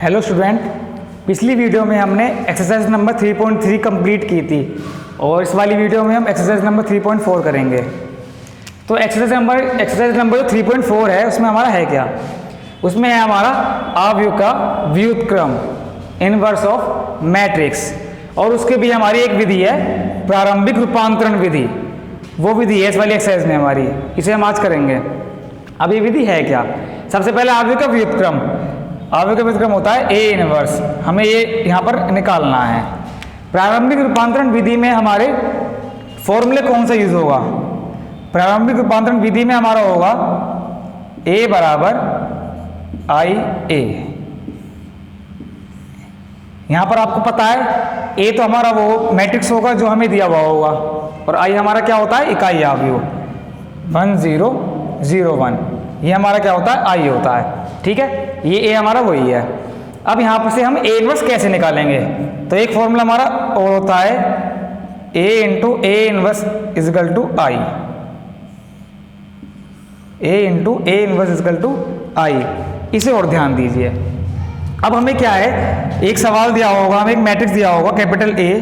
Hello student, पिछली video में हमने एक्सरसाइज नंबर 3.3 कंप्लीट की थी और इस वाली वीडियो में हम एक्सरसाइज नंबर 3.4 करेंगे। तो एक्सरसाइज नंबर जो 3.4 है उसमें हमारा है क्या? उसमें है हमारा अवयव का व्युत्क्रम, इनवर्स ऑफ मैट्रिक्स, और उसके भी हमारी एक विधि है प्रारंभिक रूपांतरण विधि। वो विधि है इस वाली एक्सरसाइज में हमारी, इसे हम आज करेंगे। अब ये विधि है क्या? सबसे पहले अवयव का व्युत्क्रम। अवयव का व्युत्क्रम होता है ए इनवर्स, हमें ये यहाँ पर निकालना है। प्रारंभिक रूपांतरण विधि में हमारे फॉर्मूले कौन सा यूज होगा? प्रारंभिक रूपांतरण विधि में हमारा होगा ए बराबर आई ए। यहाँ पर आपको पता है ए तो हमारा वो मैट्रिक्स होगा जो हमें दिया हुआ होगा, और आई हमारा क्या होता है? इकाई अवयव 1 0 0 1, ये हमारा क्या होता है? आई होता है। ठीक है, ये ए हमारा वही है। अब यहाँ पर से हम ए इनवर्स कैसे निकालेंगे? तो एक फॉर्मूला हमारा और होता है A into A inverse equal to I. A into A inverse equal to I, इसे और ध्यान दीजिए। अब हमें क्या है, एक सवाल दिया होगा, हमें एक मैट्रिक्स दिया होगा कैपिटल ए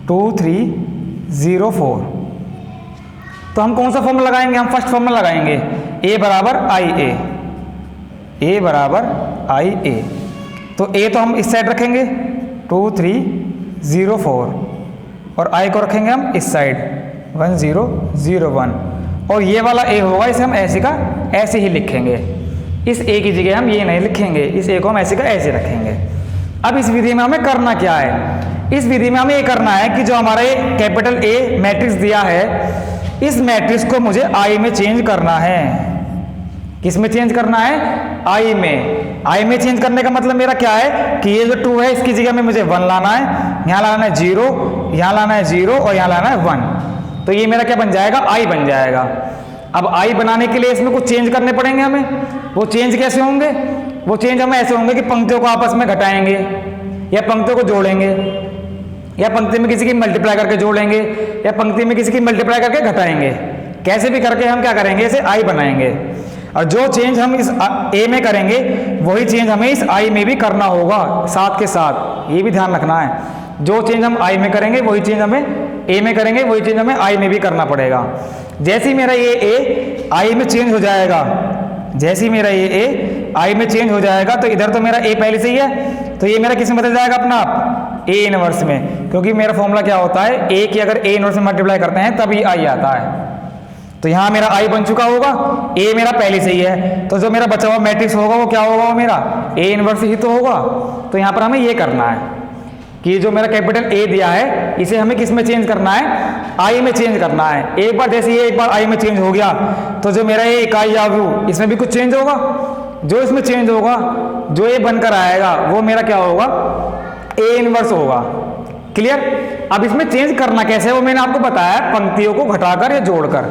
2 3 0 4। तो हम कौन सा फॉर्मूला लगाएंगे? हम फर्स्ट फॉर्मूला लगाएंगे ए बराबर आई ए। ए बराबर आई ए, तो ए तो हम इस साइड रखेंगे 2 3 0 4, और आई को रखेंगे हम इस साइड 1 0 0 1, और ये वाला ए होगा, इसे हम ऐसे का ऐसे ही लिखेंगे। इस ए की जगह हम ये नहीं लिखेंगे, इस ए को हम ऐसे का ऐसे रखेंगे। अब इस विधि में हमें करना क्या है? इस विधि में हमें ये करना है कि जो हमारा ये कैपिटल ए मैट्रिक्स दिया है, इस मैट्रिक्स को मुझे आई में चेंज करना है। किस में चेंज करना है? आई में। आई में चेंज करने का मतलब मेरा क्या है कि ये जो 2 है इसकी जगह में मुझे 1 लाना है, यहाँ लाना है 0, यहाँ लाना है 0, और यहाँ लाना है 1। तो ये मेरा क्या बन जाएगा? आई बन जाएगा। अब आई बनाने के लिए इसमें कुछ चेंज करने पड़ेंगे हमें। वो चेंज कैसे होंगे? वो चेंज हमें ऐसे होंगे कि पंक्तियों को आपस में घटाएंगे, या पंक्तियों को जोड़ेंगे, या पंक्ति में किसी की मल्टीप्लाई करके जोड़ेंगे, या पंक्ति में किसी की मल्टीप्लाई करके घटाएंगे। कैसे भी करके हम क्या करेंगे? इसे आई बनाएंगे। और जो चेंज हम इस ए में करेंगे वही चेंज हमें इस आई में भी करना होगा साथ के साथ। ये भी ध्यान रखना है, जो चेंज हम आई में करेंगे वही चेंज हमें ए में करेंगे, वही चेंज हमें आई में भी करना पड़ेगा। जैसे ही मेरा ये ए आई में चेंज हो जाएगा, जैसे ही मेरा ये ए आई में चेंज हो जाएगा, तो इधर तो मेरा ए पहले से ही है, तो ये मेरा किस में बदल जाएगा? अपना आप ए इनवर्स में, क्योंकि मेरा फॉर्मूला क्या होता है? ए की अगर ए इनवर्स में मल्टीप्लाई करते हैं तभी आई आता है। तो यहाँ मेरा आई बन चुका होगा, ए मेरा पहले से ही है, तो जो मेरा बचा हुआ मैट्रिक्स होगा वो क्या होगा? वो मेरा ए इनवर्स ही तो होगा। तो यहाँ पर हमें ये करना है कि जो मेरा कैपिटल ए दिया है इसे हमें किस में चेंज करना है? आई में चेंज करना है। एक बार जैसे ये एक बार आई में चेंज हो गया, तो जो मेरा ये इकाई अवयव इसमें भी कुछ चेंज होगा। जो इसमें चेंज होगा, जो ये बनकर आएगा वो मेरा क्या होगा? ए इनवर्स होगा। क्लियर? अब इसमें चेंज करना कैसे है वो मैंने आपको बताया, पंक्तियों को घटाकर या जोड़कर।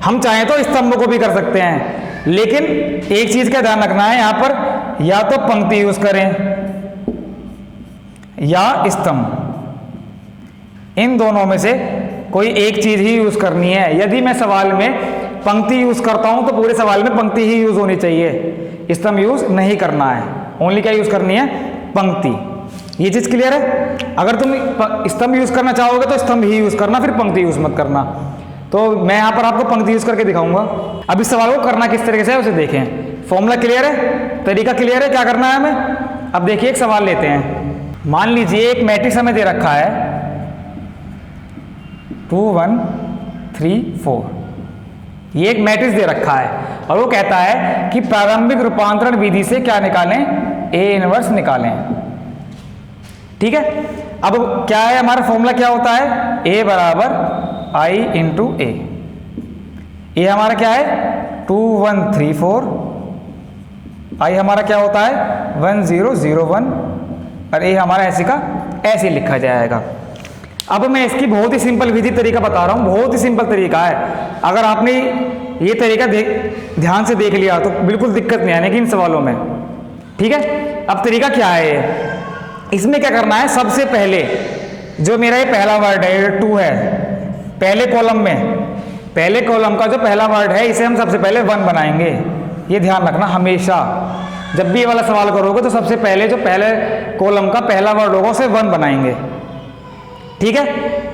हम चाहें तो स्तंभों को भी कर सकते हैं, लेकिन एक चीज का ध्यान रखना है, यहां पर या तो पंक्ति यूज करें या स्तंभ, इन दोनों में से कोई एक चीज ही यूज करनी है। यदि मैं सवाल में पंक्ति यूज करता हूं तो पूरे सवाल में पंक्ति ही यूज होनी चाहिए, स्तंभ यूज नहीं करना है। ओनली क्या यूज करनी है? पंक्ति। ये चीज क्लियर है? अगर तुम स्तंभ यूज करना चाहोगे तो स्तंभ ही यूज करना, फिर पंक्ति यूज मत करना। तो मैं यहां पर आपको पंक्ति यूज करके दिखाऊंगा। अब इस सवाल को करना किस तरीके से है उसे देखें। फॉर्मूला क्लियर है? तरीका क्लियर है? क्या करना है हमें? अब देखिए एक सवाल लेते हैं। मान लीजिए एक मैट्रिक्स हमें दे रखा है 2 1 3 4। ये एक मैट्रिक्स दे रखा है और वो कहता है कि प्रारंभिक रूपांतरण विधि से क्या निकालें? ए इनवर्स निकालें। ठीक है, अब क्या है हमारा फॉर्मूला? क्या होता है? ए बराबर आई इंटू ए। ए हमारा क्या है? 2 1 3 4। आई हमारा क्या होता है? 1 0 0 1, और ए हमारा ऐसे का ऐसे लिखा जाएगा। अब मैं इसकी बहुत ही सिंपल विधि तरीका बता रहा हूं, बहुत ही सिंपल तरीका है। अगर आपने ये तरीका ध्यान से देख लिया तो बिल्कुल दिक्कत नहीं आने की इन सवालों में। ठीक है, अब तरीका क्या है? इसमें क्या करना है? सबसे पहले जो मेरा ये पहला वर्ड है 2 है, पहले कॉलम में, पहले कॉलम का जो पहला वर्ड है इसे हम सबसे पहले 1 बनाएंगे। ये ध्यान रखना हमेशा। जब भी ये वाला सवाल करोगे तो सबसे पहले जो पहले कॉलम का पहला वर्ड होगा उसे 1 बनाएंगे, ठीक है।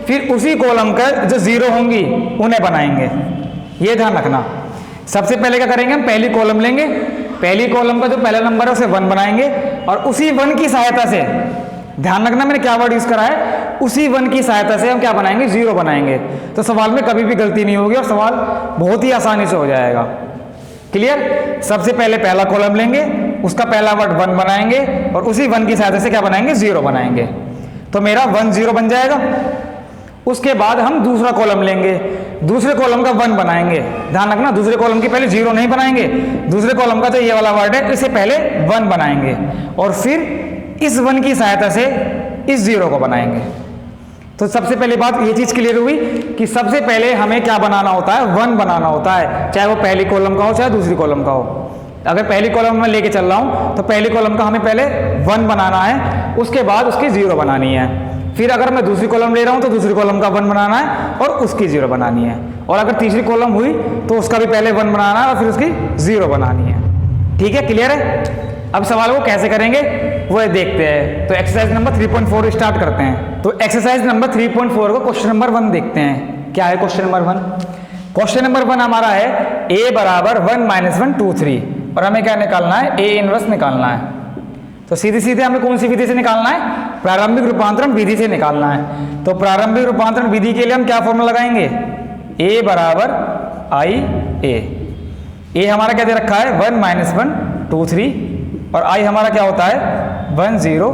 फिर उसी कॉलम का जो 0 होंगी उन्हें बनाएंगे, ये ध्यान रखना। सबसे पहले क्या करेंगे, हम पहली कॉलम लेंगे, पहली कॉलम का जो पहला नंबर है उसे 1 बनाएंगे और उसी 1 की सहायता से, ध्यान रखना मैंने क्या वर्ड यूज करा है, उसी 1 की सहायता से हम क्या बनाएंगे, 0 बनाएंगे। तो सवाल में कभी भी गलती नहीं होगी और सवाल बहुत ही आसानी से हो जाएगा। क्लियर। सबसे पहले पहला कॉलम लेंगे, उसका पहला वर्ड 1 बनाएंगे और उसी 1 की सहायता से क्या बनाएंगे, 0 बनाएंगे। तो मेरा 1 0 बन जाएगा। उसके बाद हम दूसरा कॉलम लेंगे, दूसरे कॉलम का 1 बनाएंगे। ध्यान रखना दूसरे कॉलम के पहले 0 नहीं बनाएंगे, दूसरे कॉलम का जो ये वाला वर्ड है इसे पहले 1 बनाएंगे और फिर इस 1 की सहायता से इस 0 को बनाएंगे। तो सबसे पहली बात ये चीज क्लियर हुई कि सबसे पहले हमें क्या बनाना होता है, 1 बनाना होता है, चाहे वो पहली कॉलम का हो चाहे दूसरी कॉलम का हो। अगर पहली कॉलम में लेके चल रहा हूं तो पहली कॉलम का हमें पहले 1 बनाना है, उसके बाद उसकी 0 बनानी है। फिर अगर मैं दूसरी कॉलम ले रहा हूं तो दूसरी कॉलम का 1 बनाना है और उसकी 0 बनानी है। और अगर तीसरी कॉलम हुई तो उसका भी पहले 1 बनाना है और फिर उसकी 0 बनानी है। ठीक है, क्लियर है। अब सवाल वो कैसे करेंगे वो देखते हैं। तो एक्सरसाइज नंबर 3.4 स्टार्ट करते हैं। तो एक्सरसाइज नंबर 3.4 को क्वेश्चन नंबर 1 देखते हैं। क्या है क्वेश्चन नंबर 1? क्वेश्चन नंबर 1 हमारा है a बराबर 1 - 1 2 3 और हमें क्या निकालना है, a इनवर्स निकालना है। तो सीधे सीधे हमें कौन सी विधि से निकालना है, प्रारंभिक रूपांतरण विधि से निकालना है। तो प्रारंभिक रूपांतरण विधि के लिए हम क्या फॉर्मूला लगाएंगे, a बराबर i a हमारा क्या दे रखा है 1 - 1 2 3 और i हमारा क्या होता है 1 0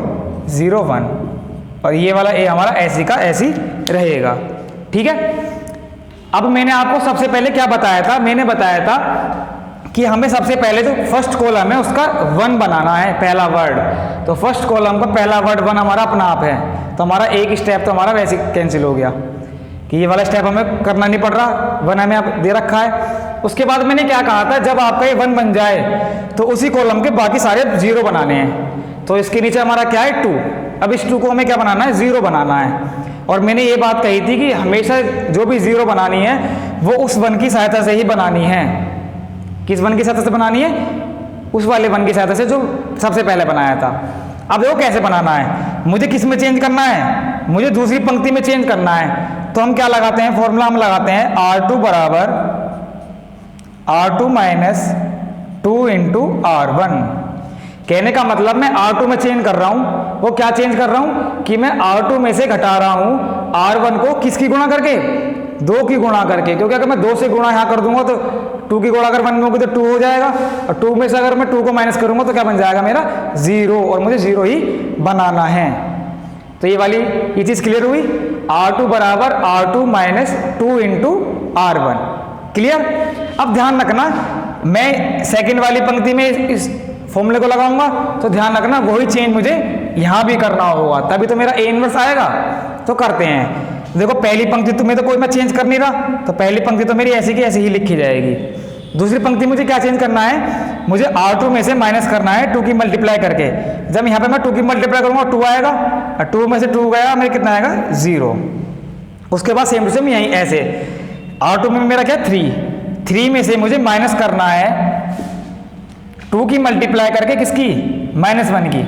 0 1 और ये वाला a हमारा ऐसी का ऐसी रहेगा। ठीक है। अब मैंने आपको सबसे पहले क्या बताया था, मैंने बताया था कि हमें सबसे पहले जो फर्स्ट कॉलम है उसका 1 बनाना है, पहला वर्ड। तो फर्स्ट कॉलम का पहला वर्ड 1 हमारा अपना आप है, तो हमारा एक स्टेप तो हमारा वैसे कैंसिल हो गया कि ये वाला स्टेप हमें करना नहीं पड़ रहा, 1 हमें आप दे रखा है। उसके बाद मैंने क्या कहा था, जब आपका ये 1 बन जाए तो उसी कॉलम के बाकी सारे 0 बनाने हैं। तो इसके नीचे हमारा क्या है 2, अब इस 2 को हमें क्या बनाना है 0 बनाना है। और मैंने ये बात कही थी कि हमेशा जो भी 0 बनानी है वो उस 1 की सहायता से ही बनानी है। किस 1 की सहायता से बनानी है, उस वाले 1 की सहायता से जो सबसे पहले बनाया था। अब देखो कैसे बनाना है, मुझे किस में चेंज करना है, मुझे दूसरी पंक्ति में चेंज करना है। तो हम क्या लगाते हैं, फॉर्मूला हम लगाते हैं R2 बराबर R2 - 2 × R1। कहने का मतलब मैं R2 में चेंज कर रहा हूं, वो क्या चेंज कर रहा हूं कि मैं R2 में से घटा रहा हूं R1 को किसकी गुणा करके, 2 की गुणा करके। क्योंकि अगर मैं 2 से गुणा यहाँ कर दूंगा तो 2 की गुणा अगर 1 में होगी तो 2 हो जाएगा और 2 में से अगर मैं 2 को माइनस करूंगा तो क्या बन जाएगा मेरा 0 और मुझे 0 ही बनाना है। तो ये वाली ये चीज क्लियर हुई, R2 बराबर R2 - 2 × R1। क्लियर। अब ध्यान रखना मैं सेकंड वाली पंक्ति में इस फॉर्मूले को लगाऊंगा तो ध्यान रखना वही चेंज मुझे यहां भी करना होगा, तभी तो मेरा a इनवर्स आएगा। तो करते हैं। देखो पहली पंक्ति तो मैं तो कोई मैं चेंज कर नहीं रहा, तो पहली पंक्ति तो मेरी ऐसी की ऐसी ही लिखी जाएगी। दूसरी पंक्ति मुझे क्या चेंज करना है, मुझे R2 में से माइनस करना है 2 की मल्टीप्लाई करके। जब यहाँ पे मैं 2 की मल्टीप्लाई करूंगा 2 आएगा और 2 में से 2 गया मेरे कितना आएगा 0। उसके बाद सेम टू सेम यहीं ऐसे R2 में मेरा क्या 3 में से मुझे माइनस करना है 2 की मल्टीप्लाई करके किसकी -1 की।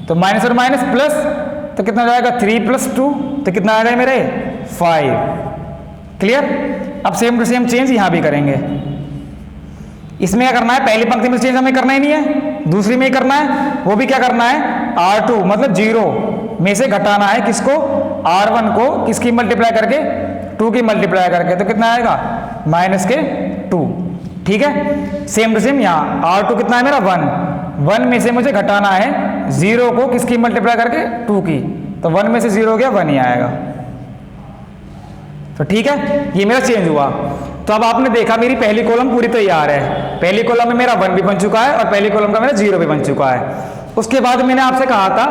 तो माइनस और माइनस प्लस तो कितना हो जाएगा 3 + 2 तो कितना आ गया मेरे 5। क्लियर। अब सेम टू सेम चेंज यहां भी करेंगे। इसमें क्या करना है, पहली पंक्ति में चेंज हमें करना ही नहीं है, दूसरी में ही करना है। वो भी क्या करना है R2 मतलब 0 में से घटाना है किसको, R1 को किसकी मल्टीप्लाई करके 2 की मल्टीप्लाई करके। तो कितना आएगा -2। ठीक है। सेम टू सेम यहाँ R2 कितना है मेरा 1 में से मुझे घटाना है 0 को किसकी मल्टीप्लाई करके 2 की। तो 1 में से 0 हो गया 1 ही आएगा। तो ठीक है, ये मेरा चेंज हुआ। तो अब आपने देखा मेरी पहली कॉलम पूरी तैयार है, पहली कॉलम में मेरा 1 भी बन चुका है और पहली कॉलम का मेरा 0 भी बन चुका है। उसके बाद मैंने आपसे कहा था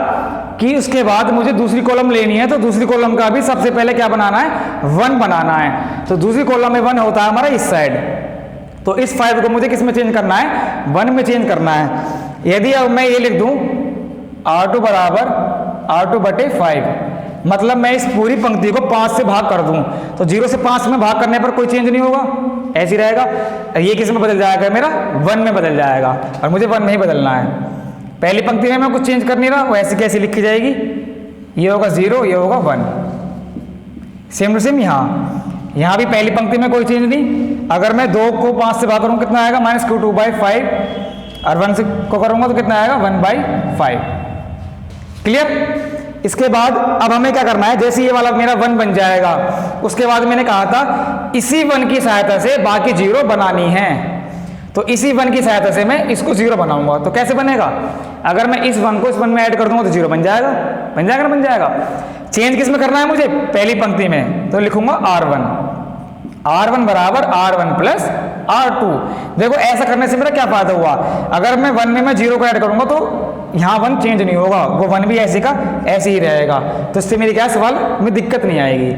कि उसके बाद मुझे दूसरी कॉलम लेनी है, तो दूसरी कॉलम का भी सबसे पहले क्या बनाना है 1 बनाना है। तो दूसरी कॉलम में 1 होता है हमारा इस साइड, तो इस 5 को मुझे किस में चेंज करना है 1 में चेंज करना है। यदि अब मैं ये लिख दूं R2 बराबर R2/5 मतलब मैं इस पूरी पंक्ति को 5 से भाग कर दूं तो 0 से 5 में भाग करने पर कोई चेंज नहीं होगा, ऐसे ही रहेगा। ये किस में बदल जाएगा मेरा 1 में बदल जाएगा और मुझे 1 में ही बदलना है। पहली पंक्ति में मैं कुछ चेंज कर नहीं रहा, वो ऐसी कैसी लिखी जाएगी, ये होगा 0, ये होगा 1। सेम टू सेम यहाँ भी पहली पंक्ति में कोई चेंज नहीं। अगर मैं 2 को 5 से भाग करूँ कितना आएगा -2/5 और 1 से को करूँगा तो कितना आएगा 1/5। क्लियर। इसके बाद अब हमें क्या करना है, जैसे ये वाला मेरा 1 बन जाएगा उसके बाद मैंने कहा था इसी 1 की सहायता से बाकी 0 बनानी है। तो इसी 1 की सहायता से मैं इसको 0 बनाऊंगा। तो कैसे बनेगा, अगर मैं इस 1 को इस 1 में ऐड कर दूंगा तो 0 बन जाएगा, बन जाएगा ना, बन जाएगा। चेंज किस में करना है मुझे, पहली पंक्ति में, तो लिखूंगा R1 बराबर R1 प्लस R2। देखो ऐसा करने से मेरा क्या फायदा हुआ, अगर मैं 1 में मैं 0 को ऐड करूंगा तो यहाँ 1 चेंज नहीं होगा, वो 1 भी ऐसे का ऐसे ही रहेगा। तो इससे मेरी क्या सवाल में दिक्कत नहीं आएगी।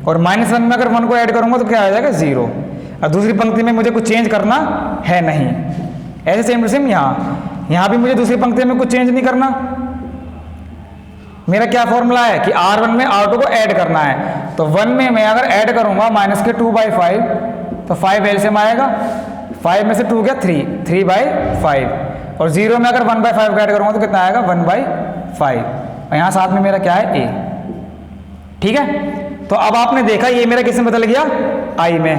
और -1 में अगर 1 को ऐड करूंगा तो क्या आ जाएगा 0। और दूसरी पंक्ति में मुझे कुछ चेंज करना है नहीं। ऐसे सेम टू सेम यहाँ भी मुझे दूसरी पंक्ति में कुछ चेंज नहीं करना। मेरा क्या फॉर्मूला है कि R1 में R2 को ऐड करना है। तो 1 में मैं अगर ऐड करूंगा -2/5 तो 5 एलसीएम आएगा, 5 में से 2 गया 3/5 और 0 में अगर 1/5 ऐड करूंगा तो कितना आएगा 1/5 और यहाँ साथ में मेरा क्या है A। ठीक है, तो अब आपने देखा ये मेरा किस में बदल गया I में,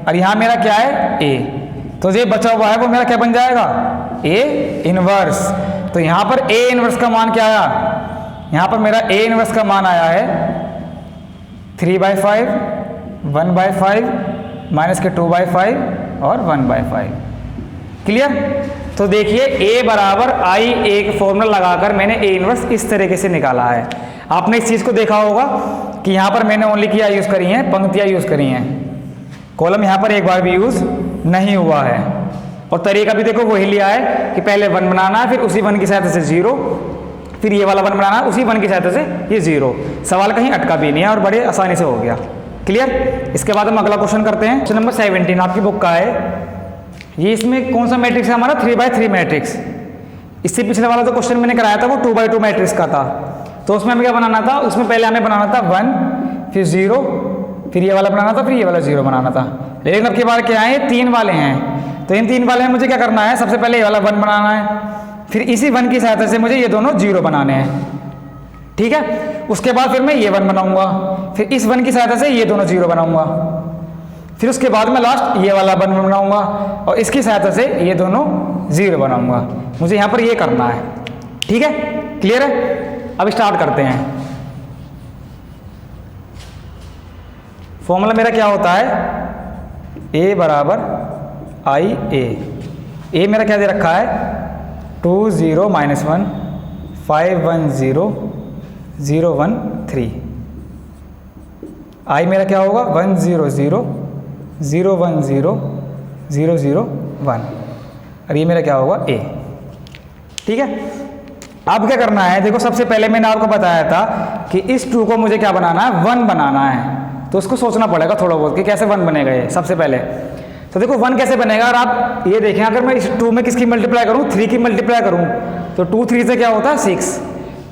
और यहाँ मेरा क्या है A। तो जो बचा हुआ है वो मेरा क्या बन जाएगा A इनवर्स। तो यहाँ पर A इनवर्स का मान क्या आया, यहाँ पर मेरा A इनवर्स का मान आया है 3/5, 1/5 -2/5 और 1/5। क्लियर। तो देखिए A बराबर I एक फॉर्मूला लगाकर मैंने A इनवर्स इस तरीके से निकाला है। आपने इस चीज़ को देखा होगा कि यहाँ पर मैंने ओनली क्या यूज़ करी हैं, पंक्तियाँ यूज़ करी हैं, कॉलम यहाँ पर एक बार भी यूज़ नहीं हुआ है। और तरीका भी देखो वही लिया है कि पहले 1 बनाना है, फिर उसी 1 की सहायता से 0, फिर ये वाला 1 बनाना है उसी 1 की सहायता से ये 0। सवाल कहीं अटका भी नहीं है और बड़े आसानी से हो गया। क्लियर। इसके बाद हम अगला क्वेश्चन करते हैं। क्वेश्चन नंबर 17 आपकी बुक का है। ये इसमें कौन सा मैट्रिक्स है हमारा 3/3 मैट्रिक्स। इससे पिछले वाला जो क्वेश्चन मैंने कराया था वो 2/2 मैट्रिक्स का था। तो उसमें हमें क्या बनाना था, उसमें पहले हमें बनाना था 1 फिर 0 फिर ये वाला बनाना था फिर ये वाला 0 बनाना था। लेकिन अब के बाद क्या है, 3 वाले हैं। तो इन 3 वाले में मुझे क्या करना है, सबसे पहले ये वाला 1 बनाना है, फिर इसी 1 की सहायता से मुझे ये दोनों 0 बनाने हैं। ठीक है, उसके बाद फिर मैं ये 1 बनाऊंगा, फिर इस 1 की सहायता से ये दोनों 0 बनाऊंगा, फिर उसके बाद मैं लास्ट ये वाला 1 बनाऊंगा और इसकी सहायता से ये दोनों 0 बनाऊंगा। मुझे यहाँ पर ये करना है। ठीक है, क्लियर है। अब स्टार्ट करते हैं। फॉर्मूला मेरा क्या होता है, A बराबर IA। A मेरा क्या दे रखा है 2 0 -1 5 1 0 0 1 3। I मेरा क्या होगा 1 0 0 0 1 0 0 0 1 और ये मेरा क्या होगा A। ठीक है, अब क्या करना है, देखो सबसे पहले मैंने आपको बताया था कि इस 2 को मुझे क्या बनाना है 1 बनाना है। तो उसको सोचना पड़ेगा थोड़ा बहुत कि कैसे 1 बनेगा ये सबसे पहले। तो देखो 1 कैसे बनेगा, और आप ये देखें अगर मैं इस 2 में किसकी मल्टीप्लाई करूँ 3 की मल्टीप्लाई करूँ तो 2 3 से क्या होता है 6,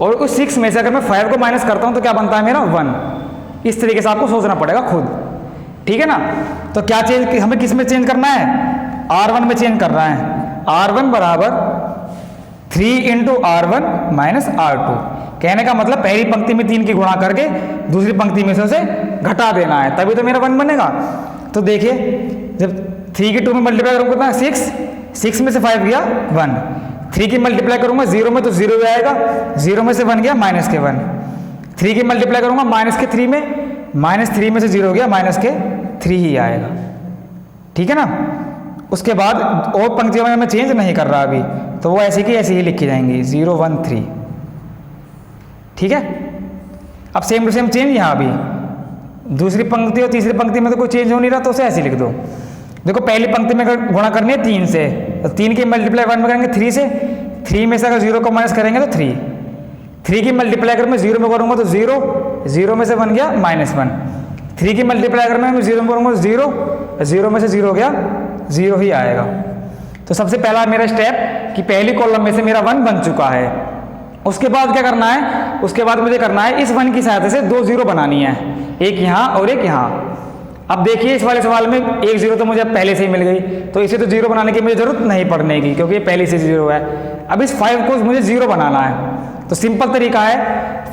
और उस 6 में से अगर मैं 5 को माइनस करता हूँ तो क्या बनता है मेरा 1। इस तरीके से आपको सोचना पड़ेगा खुद। ठीक है ना। तो क्या चेंज हमें किस में चेंज करना है, R1 में चेंज करना है। R1 बराबर 3 × R1 - R2। कहने का मतलब पहली पंक्ति में 3 की गुणा करके दूसरी पंक्ति में से घटा देना है, तभी तो मेरा 1 बनेगा। तो देखिए जब 3 की 2 में मल्टीप्लाई करूँगा कितना 6 में से 5 गया 1, 3 की मल्टीप्लाई करूँगा 0 में तो 0 आएगा, 0 में से 1 गया -1, 3 की मल्टीप्लाई करूँगा -3 में, -3 में से 0 गया -3 ही आएगा। ठीक है ना। उसके बाद और पंक्तियों में मैं चेंज नहीं कर रहा अभी, तो वो ऐसी की ऐसी ही लिखी जाएंगी 0 1 3। ठीक है, अब सेम टू सेम चेंज यहाँ भी दूसरी पंक्ति और तीसरी पंक्ति में तो कोई चेंज हो नहीं रहा, तो उसे ऐसे लिख दो। देखो पहली पंक्ति में गुणा करनी है 3 से, तो 3 की मल्टीप्लाई 1 में करेंगे 3 से, 3 में से अगर 0 को माइनस करेंगे तो 3 की मल्टीप्लाई अगर मैं 0 में करूँगा तो 0, 0 में से 1 गया -1, 3 की मल्टीप्लाई अगर मैं 0 में करूँगा तो 0, 0 में से 0 गया 0 ही आएगा। तो सबसे पहला मेरा स्टेप कि पहली कॉलम में से मेरा 1 बन चुका है। उसके बाद क्या करना है, उसके बाद मुझे करना है इस 1 की सहायता से 2 0 बनानी है, एक यहाँ और एक यहाँ। अब देखिए इस वाले सवाल में एक जीरो तो मुझे पहले से ही मिल गई, तो इसे तो जीरो बनाने की मुझे जरूरत नहीं पड़ने की, क्योंकि ये पहले से जीरो है। अब इस 5 को मुझे जीरो बनाना है, तो सिंपल तरीका है,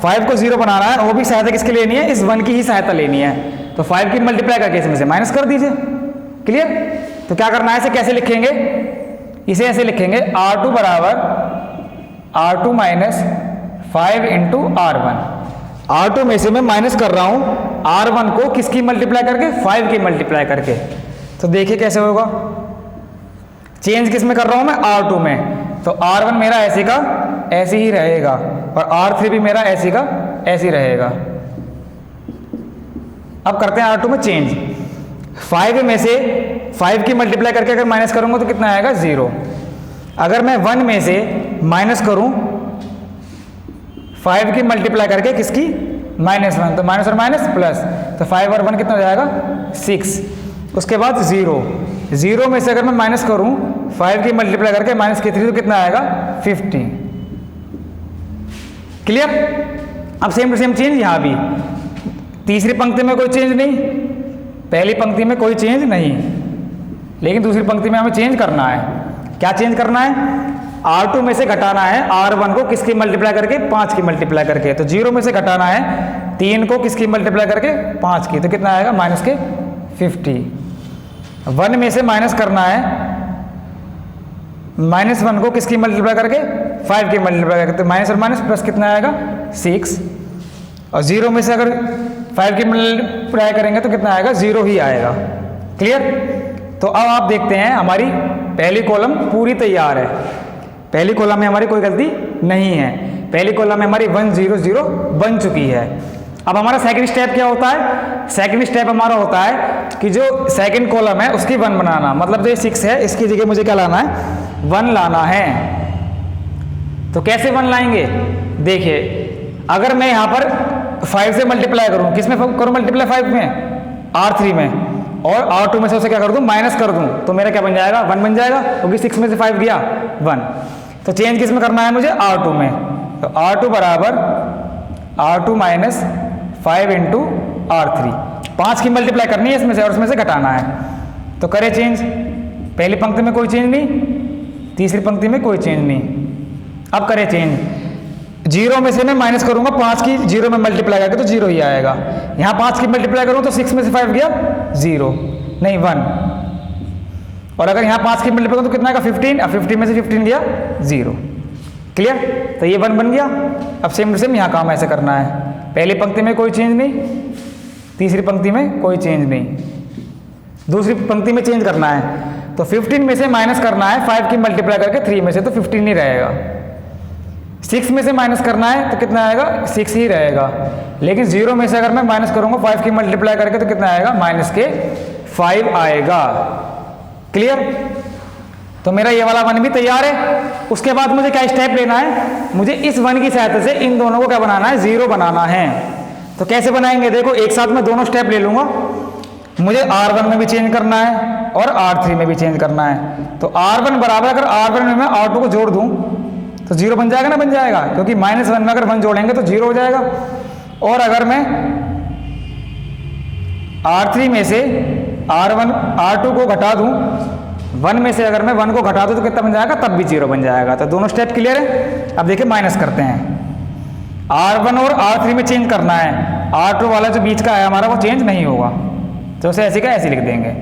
5 को जीरो बनाना है, और वो भी सहायता किसकी लेनी है, इस 1 की ही सहायता लेनी है। तो 5 की मल्टीप्लाई करके इसमें से माइनस कर दीजिए। क्लियर? तो क्या करना है, इसे कैसे लिखेंगे, इसे ऐसे लिखेंगे R2 बराबर R2 minus 5 into R1। R2 में से मैं माइनस कर रहा हूं R1 को किसकी मल्टीप्लाई करके, 5 की मल्टीप्लाई करके। तो देखिए कैसे होगा, चेंज किस में कर रहा हूं मैं, R2 में। तो R1 मेरा ऐसे का ऐसे ही रहेगा, और R3 भी मेरा ऐसे का ऐसे ही रहेगा। अब करते हैं R2 में चेंज। 5 में से 5 की मल्टीप्लाई करके अगर माइनस करूंगा तो कितना आएगा, 0। अगर मैं 1 में से माइनस करूं 5 की मल्टीप्लाई करके किसकी, -1, तो माइनस और माइनस प्लस, तो 5 और 1 कितना हो जाएगा, 6। उसके बाद 0 में से अगर मैं माइनस करूं 5 की मल्टीप्लाई करके माइनस की 3, तो कितना आएगा, 15। क्लियर? अब सेम टू सेम चेंज यहां भी, तीसरी पंक्ति में कोई चेंज नहीं, पहली पंक्ति में कोई चेंज नहीं, लेकिन दूसरी पंक्ति में हमें चेंज करना है। क्या चेंज करना है, R2 में से घटाना है R1 को किसकी मल्टीप्लाई करके, 5 की मल्टीप्लाई करके। तो 0 में से घटाना है 3 को किसकी मल्टीप्लाई करके, 5 की, तो कितना आएगा, माइनस के 50। 1 में से माइनस करना है -1 को किसकी मल्टीप्लाई करके, 5 की मल्टीप्लाई करके, तो माइनस और माइनस प्लस कितना आएगा, 6। और 0 में से अगर 5 की मल्टीप्लाई करेंगे तो कितना आएगा, 0 ही आएगा। क्लियर? तो अब आप देखते हैं हमारी पहली कॉलम पूरी तैयार है, पहली कॉलम में हमारी कोई गलती नहीं है, पहली कॉलम में हमारी 1 0 0 बन चुकी है। अब हमारा सेकंड स्टेप क्या होता है, सेकंड स्टेप हमारा होता है कि जो सेकंड कॉलम है उसकी 1 बनाना, मतलब जो ये 6 है इसकी जगह मुझे क्या लाना है, 1 लाना है। तो कैसे 1 लाएंगे, देखिए अगर मैं यहाँ पर 5 से मल्टीप्लाई करूँ, किस में करूँ मल्टीप्लाई, 5 में, R3 में, और R2 में से उसे क्या कर दूँ, माइनस कर दूँ, तो मेरा क्या बन जाएगा, 1 बन जाएगा, क्योंकि 6 में से 5 गया 1। तो चेंज किस में करना है मुझे, R2 में। तो R2 बराबर R2 माइनस 5 इंटू R3, 5 की मल्टीप्लाई करनी है इसमें से और उसमें से घटाना है। तो करे चेंज, पहली पंक्ति में कोई चेंज नहीं, तीसरी पंक्ति में कोई चेंज नहीं। अब करे चेंज, 0 में से मैं माइनस करूंगा 5 की, 0 में मल्टीप्लाई करके तो 0 ही आएगा। यहाँ 5 की मल्टीप्लाई करूँ तो 6 में से 5 गया 0, नहीं 1। और अगर यहाँ 5 की मल्टीप्लाई करूँ तो कितना आएगा, 15, अब 15 में से 15 गया 0। क्लियर? तो ये 1 बन गया। अब सेम टू सेम यहाँ काम ऐसे करना है, पहली पंक्ति में कोई चेंज नहीं, तीसरी पंक्ति में कोई चेंज नहीं, दूसरी पंक्ति में चेंज करना है। तो 15 में से माइनस करना है 5 की मल्टीप्लाई करके 3 में से, तो 15 नहीं रहेगा। 6 में से माइनस करना है तो कितना आएगा, 6 ही रहेगा। लेकिन 0 में से अगर मैं माइनस करूंगा 5 की मल्टीप्लाई करके तो कितना आएगा, माइनस के 5 आएगा। क्लियर? तो मेरा ये वाला 1 भी तैयार है। उसके बाद मुझे क्या स्टेप लेना है, मुझे इस 1 की सहायता से इन दोनों को क्या बनाना है, 0 बनाना है। तो कैसे बनाएंगे, देखो एक साथ में दोनों स्टेप ले लूंगा। मुझे R1 में भी चेंज करना है और R3 में भी चेंज करना है। तो R1 बराबर, अगर R1 में मैं R2 को जोड़ दूं तो 0 बन जाएगा ना, बन जाएगा, क्योंकि -1 में अगर 1 जोड़ेंगे तो 0 हो जाएगा। और अगर मैं R3 में से R2 को घटा दूं, 1 में से अगर मैं 1 को घटा दूं तो कितना बन जाएगा, तब भी 0 बन जाएगा। तो दोनों स्टेप क्लियर है। अब देखिए माइनस करते हैं, R1 और R3 में चेंज करना है, R2 वाला जो बीच का है हमारा वो चेंज नहीं होगा, तो उसे ऐसे का ऐसे लिख देंगे।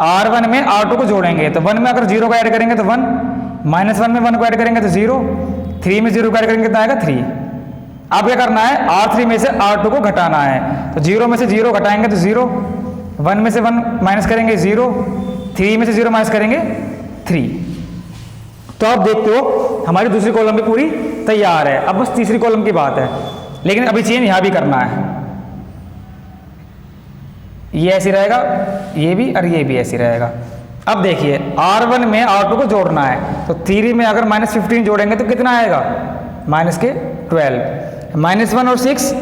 R1 में R2 को जोड़ेंगे तो 1 में अगर 0 को ऐड करेंगे तो 1, -1 में 1 को ऐड करेंगे तो 0, 3 में 0 को ऐड करेंगे कितना आएगा, 3। अब क्या करना है, R3 में से R2 को घटाना है। तो 0 में से 0 घटाएंगे तो 0, 1 में से 1 माइनस करेंगे 0, 3 में से 0 माइनस करेंगे 3। तो आप देखते हो हमारी दूसरी कॉलम भी पूरी तैयार है। अब बस तीसरी कॉलम की बात है, लेकिन अभी चेंज यहां भी करना है। ये ऐसे रहेगा, ये भी और ये भी ऐसे रहेगा। अब देखिए R1 में R2 को जोड़ना है, तो 3 में अगर -15 जोड़ेंगे तो कितना आएगा, -12, -1 और 6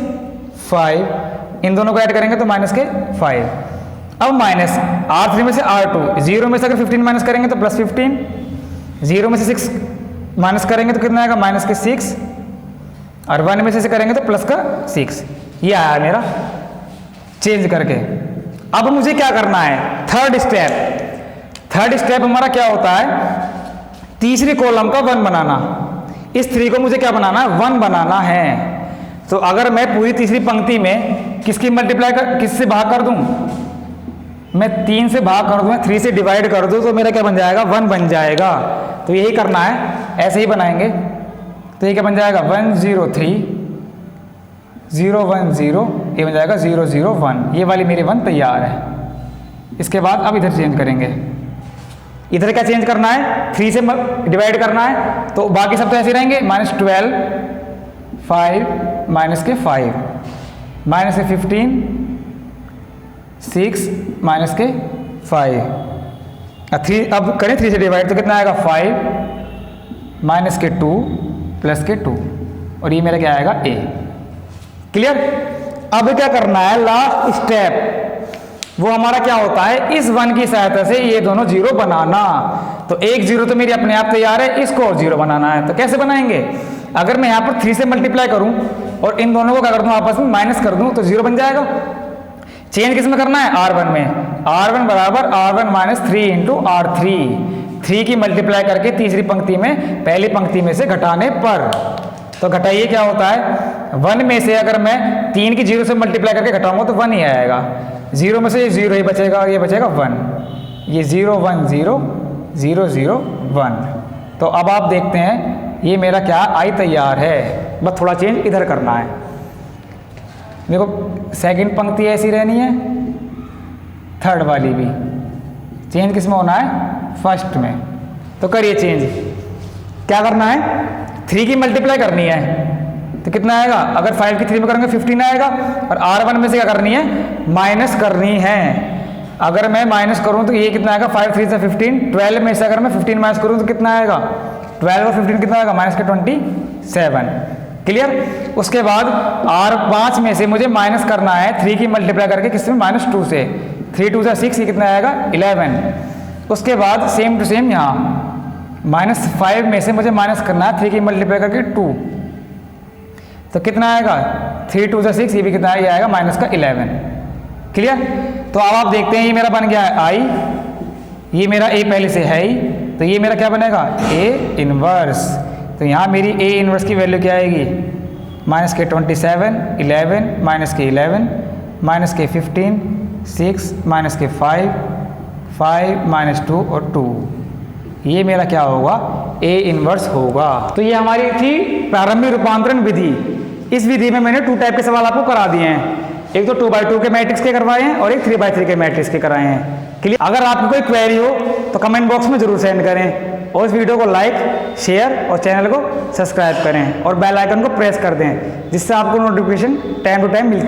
5, इन दोनों को ऐड करेंगे तो -5। अब माइनस R3 में से R2, 0 में से अगर 15 माइनस करेंगे तो +15, 0 में से 6 माइनस करेंगे तो कितना आएगा, -6, और 1 में से करेंगे तो +6। ये आया मेरा चेंज करके। अब मुझे क्या करना है, थर्ड स्टेप हमारा क्या होता है, तीसरी कॉलम का 1 बनाना। इस 3 को मुझे क्या बनाना है, 1 बनाना है। तो अगर मैं पूरी तीसरी पंक्ति में किससे भाग कर दूं, मैं 3 से भाग कर दूं, 3 से डिवाइड कर दूं, तो मेरा क्या बन जाएगा, 1 बन जाएगा। तो यही करना है, ऐसे ही बनाएंगे। तो ये क्या बन जाएगा, 1 0 3 0 1 0, ये बन जाएगा 0 0 1। ये वाली मेरी 1 तैयार है। इसके बाद अब इधर चेंज करेंगे, इधर क्या चेंज करना है, 3 से डिवाइड करना है, तो बाकी सब तो ऐसे रहेंगे, -12 5 माइनस के 5 माइनस के 15 6 माइनस के 5 3। अब करें 3 से डिवाइड तो कितना आएगा, 5 माइनस के 2 प्लस के 2, और ये मेरा क्या आएगा, a। क्लियर। अब क्या करना है, लास्ट स्टेप वो हमारा क्या होता है, इस 1 की सहायता से ये दोनों 0 बनाना। तो एक 0 तो मेरी अपने आप तैयार है, इसको और 0 बनाना है। तो कैसे बनाएंगे, अगर मैं यहाँ पर 3 से मल्टीप्लाई करूं और इन दोनों को क्या कर दूं, आपस में माइनस कर दूं, तो 0 बन जाएगा। चेंज किस में करना है, R1 में। R1 बराबर R1 माइनस 3 इंटू R3। 3 की मल्टीप्लाई करके तीसरी पंक्ति में पहली पंक्ति में से घटाने पर, तो घटाइए क्या होता है, 1 में से अगर मैं 3 की 0 से मल्टीप्लाई करके घटाऊंगा तो 1 ही आएगा। 0 में से ये 0 ही बचेगा और ये बचेगा 1। ये 0 1 0 0 0 1। तो अब आप देखते हैं ये मेरा क्या आई तैयार है। बस थोड़ा चेंज इधर करना है। देखो सेकंड पंक्ति ऐसी रहनी है, थर्ड वाली भी। चेंज किस में होना है, फर्स्ट में। तो करिए चेंज। क्या करना है, 3 की मल्टीप्लाई करनी है तो कितना आएगा, अगर 5 की 3 में करेंगे 15 आएगा। और R1 में से क्या करनी है, माइनस करनी है। अगर मैं माइनस करूं तो ये कितना आएगा, 5 3 से 15। 12 में से अगर मैं 15 माइनस करूं तो कितना आएगा, 12 और 15 कितना आएगा, माइनस के 27। क्लियर। उसके बाद R5 में से मुझे माइनस करना है 3 की मल्टीप्लाई करके किस में, -2 से। 3 2 से 6, ये कितना आएगा, 11। उसके बाद सेम टू सेम यहाँ -5 में से मुझे माइनस करना है 3 की मल्टीप्लाई करके 2, तो कितना आएगा, 3 2 से 6, ये भी कितना आएगा, माइनस का 11। क्लियर। तो अब आप देखते हैं ये मेरा बन गया है आई, ये मेरा ए पहले से है ही, तो ये मेरा क्या बनेगा, ए इनवर्स। तो यहाँ मेरी ए इनवर्स की वैल्यू क्या आएगी, माइनस के 27 11 माइनस के 11 माइनस के 15 6 माइनस के 5 5 माइनस 2 और 2। ये मेरा क्या होगा, ए इनवर्स होगा। तो ये हमारी थी प्रारंभिक रूपांतरण विधि। इस विधि में मैंने 2 टाइप के सवाल आपको करा दिए हैं। एक तो 2x2 के मैट्रिक्स के करवाए हैं और एक 3x3 के मैट्रिक्स के कराए हैं। क्लियर। अगर आपकी कोई क्वेरी हो तो कमेंट बॉक्स में जरूर सेंड करें और इस वीडियो को लाइक शेयर और चैनल को सब्सक्राइब करें और बेल आइकन को प्रेस कर दें, जिससे आपको नोटिफिकेशन टाइम टू टाइम मिलती है।